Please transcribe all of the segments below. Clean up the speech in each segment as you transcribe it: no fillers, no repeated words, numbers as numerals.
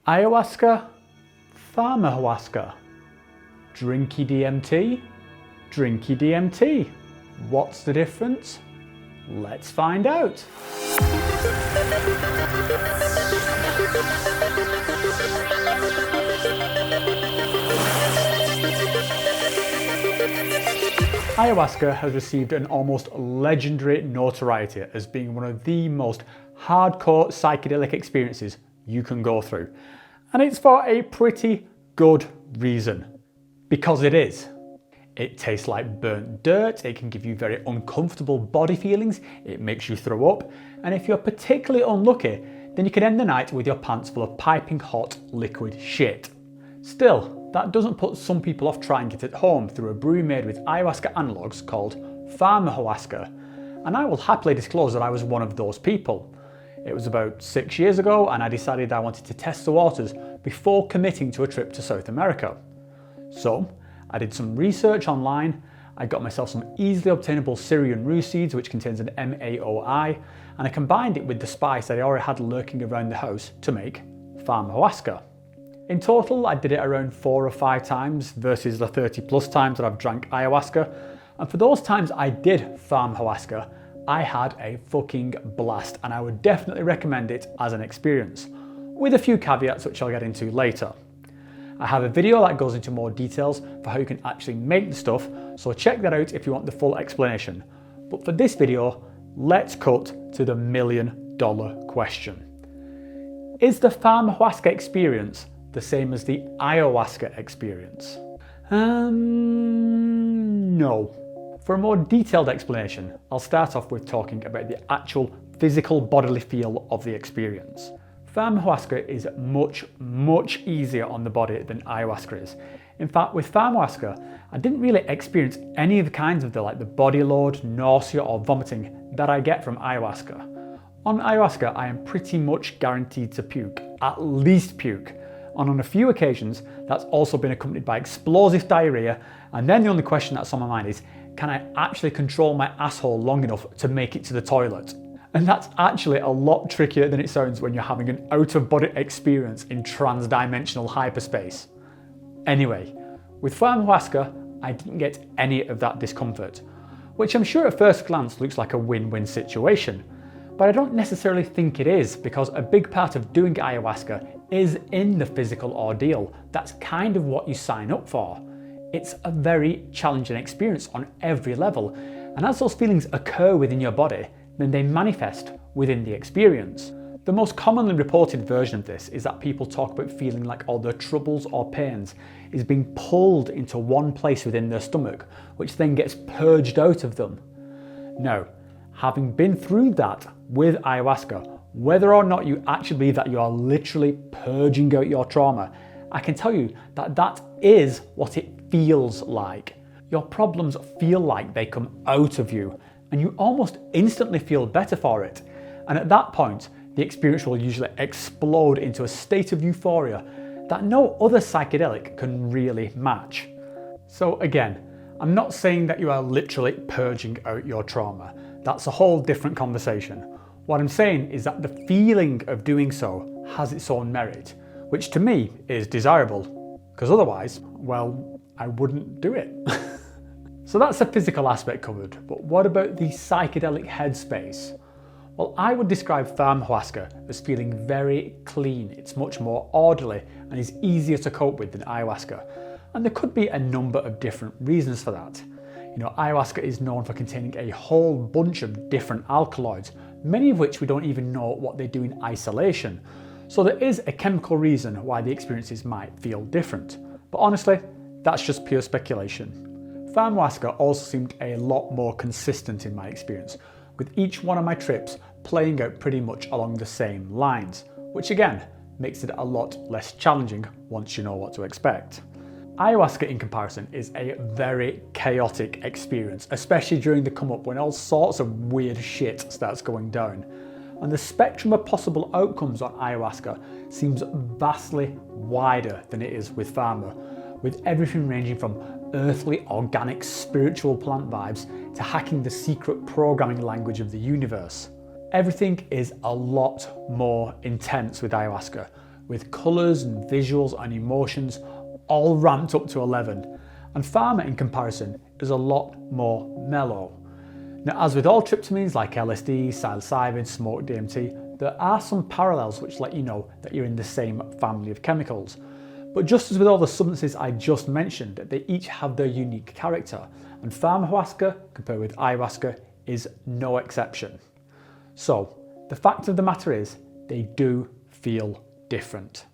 Ayahuasca, Pharmahuasca. Drinky DMT, drinky DMT. What's the difference? Let's find out. Ayahuasca has received an almost legendary notoriety as being one of the most hardcore psychedelic experiences you can go through. And it's for a pretty good reason. Because it is. It tastes like burnt dirt, it can give you very uncomfortable body feelings, it makes you throw up, and if you're particularly unlucky, then you can end the night with your pants full of piping hot liquid shit. Still, that doesn't put some people off trying it at home through a brew made with ayahuasca analogues called Pharmahuasca, and I will happily disclose that I was one of those people. It was about 6 years ago and I decided I wanted to test the waters before committing to a trip to South America. So, I did some research online, I got myself some easily obtainable Syrian rue seeds which contains an MAOI, and I combined it with the spice that I already had lurking around the house to make Pharmahuasca. In total, I did it around 4 or 5 times versus the 30 plus times that I've drank ayahuasca, and for those times I did Pharmahuasca, I had a fucking blast, and I would definitely recommend it as an experience, with a few caveats which I'll get into later. I have a video that goes into more details for how you can actually make the stuff, so check that out if you want the full explanation. But for this video, let's cut to the $1 million question. Is the Pharmahuasca experience the same as the ayahuasca experience? No. For a more detailed explanation, I'll start off with talking about the actual physical bodily feel of the experience. Pharmahuasca is much easier on the body than ayahuasca is. In fact, with Pharmahuasca, I didn't really experience any of the kinds of the body load, nausea or vomiting that I get from ayahuasca. On ayahuasca, I am pretty much guaranteed to puke, at least puke. And on a few occasions, that's also been accompanied by explosive diarrhea, and then the only question that's on my mind is, can I actually control my asshole long enough to make it to the toilet? And that's actually a lot trickier than it sounds when you're having an out-of-body experience in trans-dimensional hyperspace. Anyway, with Pharmahuasca, I didn't get any of that discomfort, which I'm sure at first glance looks like a win-win situation. But I don't necessarily think it is, because a big part of doing ayahuasca is in the physical ordeal. That's kind of what you sign up for. It's a very challenging experience on every level, and as those feelings occur within your body, then they manifest within the experience. The most commonly reported version of this is that people talk about feeling like all their troubles or pains is being pulled into one place within their stomach, which then gets purged out of them. Now, having been through that with ayahuasca, whether or not you actually believe that you are literally purging out your trauma, I can tell you that that is what it feels like. Your problems feel like they come out of you, and you almost instantly feel better for it. And at that point, the experience will usually explode into a state of euphoria that no other psychedelic can really match. So again, I'm not saying that you are literally purging out your trauma. That's a whole different conversation. What I'm saying is that the feeling of doing so has its own merit, which to me is desirable, because otherwise, well, I wouldn't do it. So that's the physical aspect covered, but what about the psychedelic headspace? Well, I would describe Pharmahuasca as feeling very clean. It's much more orderly and is easier to cope with than ayahuasca. And there could be a number of different reasons for that. You know, ayahuasca is known for containing a whole bunch of different alkaloids, many of which we don't even know what they do in isolation. So there is a chemical reason why the experiences might feel different. But honestly, that's just pure speculation. Pharmahuasca also seemed a lot more consistent in my experience, with each one of my trips playing out pretty much along the same lines, which again makes it a lot less challenging once you know what to expect. Ayahuasca in comparison is a very chaotic experience, especially during the come up when all sorts of weird shit starts going down. And the spectrum of possible outcomes on ayahuasca seems vastly wider than it is with Pharma, with everything ranging from earthly, organic, spiritual plant vibes to hacking the secret programming language of the universe. Everything is a lot more intense with ayahuasca, with colours and visuals and emotions all ramped up to 11. And Pharma, in comparison, is a lot more mellow. Now, as with all tryptamines like LSD, psilocybin, smoked DMT, there are some parallels which let you know that you're in the same family of chemicals. But just as with all the substances I just mentioned, they each have their unique character, and Pharmahuasca, compared with Ayahuasca, is no exception. So, the fact of the matter is, they do feel different.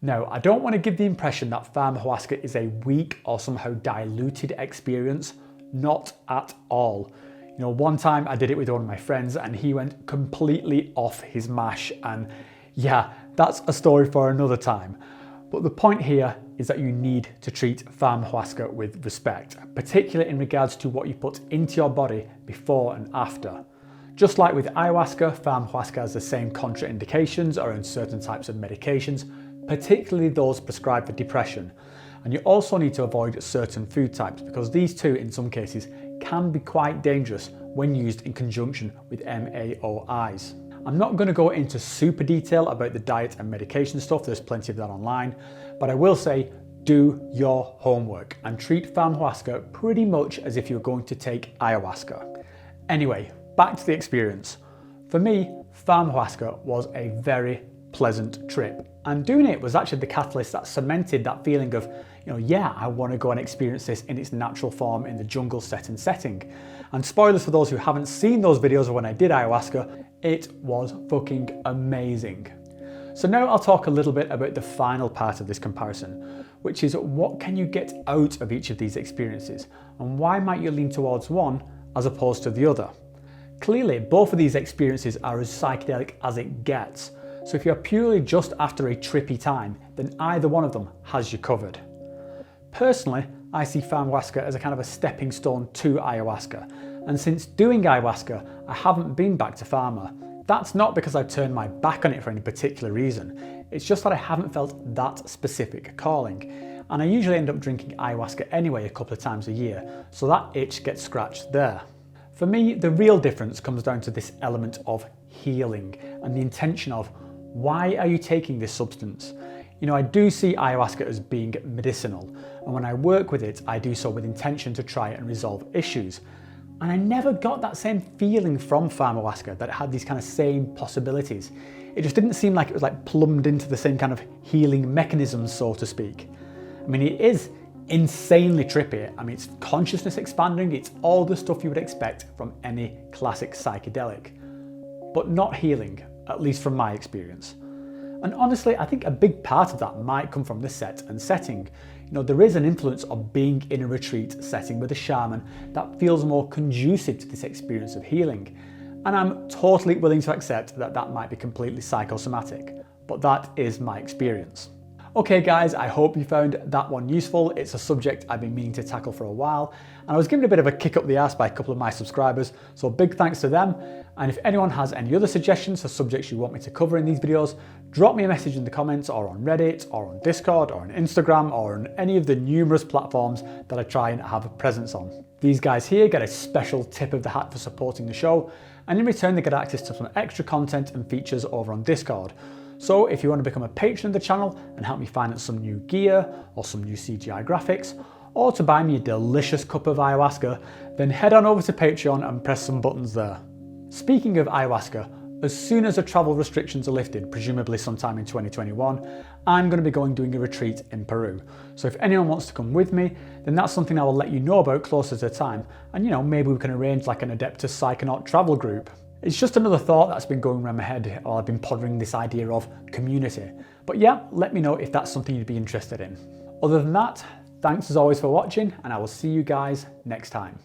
Now, I don't want to give the impression that Pharmahuasca is a weak or somehow diluted experience. Not at all. You know, one time I did it with one of my friends and he went completely off his mash, and yeah, that's a story for another time. But the point here is that you need to treat Pharmahuasca with respect, particularly in regards to what you put into your body before and after. Just like with Ayahuasca, Pharmahuasca has the same contraindications around certain types of medications, particularly those prescribed for depression. And you also need to avoid certain food types because these two, in some cases, can be quite dangerous when used in conjunction with MAOIs. I'm not going to go into super detail about the diet and medication stuff, there's plenty of that online, but I will say do your homework and treat Pharmahuasca pretty much as if you're going to take Ayahuasca. Anyway, back to the experience. For me, Pharmahuasca was a very pleasant trip, and doing it was actually the catalyst that cemented that feeling of, yeah, I want to go and experience this in its natural form in the jungle setting. And spoilers for those who haven't seen those videos of when I did Ayahuasca, it was fucking amazing. So now I'll talk a little bit about the final part of this comparison, which is what can you get out of each of these experiences, and why might you lean towards one as opposed to the other? Clearly, both of these experiences are as psychedelic as it gets, so if you're purely just after a trippy time, then either one of them has you covered. Personally, I see Pharmahuasca as a kind of a stepping stone to Ayahuasca, and since doing Ayahuasca, I haven't been back to Pharma. That's not because I've turned my back on it for any particular reason, it's just that I haven't felt that specific calling, and I usually end up drinking Ayahuasca anyway a couple of times a year, so that itch gets scratched there. For me, the real difference comes down to this element of healing and the intention of why are you taking this substance? I do see Ayahuasca as being medicinal, and when I work with it, I do so with intention to try and resolve issues. And I never got that same feeling from Pharmahuasca that it had these kind of same possibilities. It just didn't seem like it was like plumbed into the same kind of healing mechanisms, so to speak. I mean, it is insanely trippy. I mean, it's consciousness expanding, it's all the stuff you would expect from any classic psychedelic, but not healing, at least from my experience. And honestly, I think a big part of that might come from the set and setting. There is an influence of being in a retreat setting with a shaman that feels more conducive to this experience of healing. And I'm totally willing to accept that that might be completely psychosomatic, but that is my experience. Okay guys, I hope you found that one useful. It's a subject I've been meaning to tackle for a while, and I was given a bit of a kick up the arse by a couple of my subscribers, so big thanks to them. And if anyone has any other suggestions for subjects you want me to cover in these videos, drop me a message in the comments, or on Reddit, or on Discord, or on Instagram, or on any of the numerous platforms that I try and have a presence on. These guys here get a special tip of the hat for supporting the show, and in return they get access to some extra content and features over on Discord. So if you want to become a patron of the channel and help me finance some new gear or some new CGI graphics, or to buy me a delicious cup of ayahuasca, then head on over to Patreon and press some buttons there. Speaking of ayahuasca, as soon as the travel restrictions are lifted, presumably sometime in 2021, I'm going to be doing a retreat in Peru. So if anyone wants to come with me, then that's something I will let you know about closer to the time, and maybe we can arrange like an Adeptus Psychonaut travel group. It's just another thought that's been going around my head while I've been pondering this idea of community. But yeah, let me know if that's something you'd be interested in. Other than that, thanks as always for watching, and I will see you guys next time.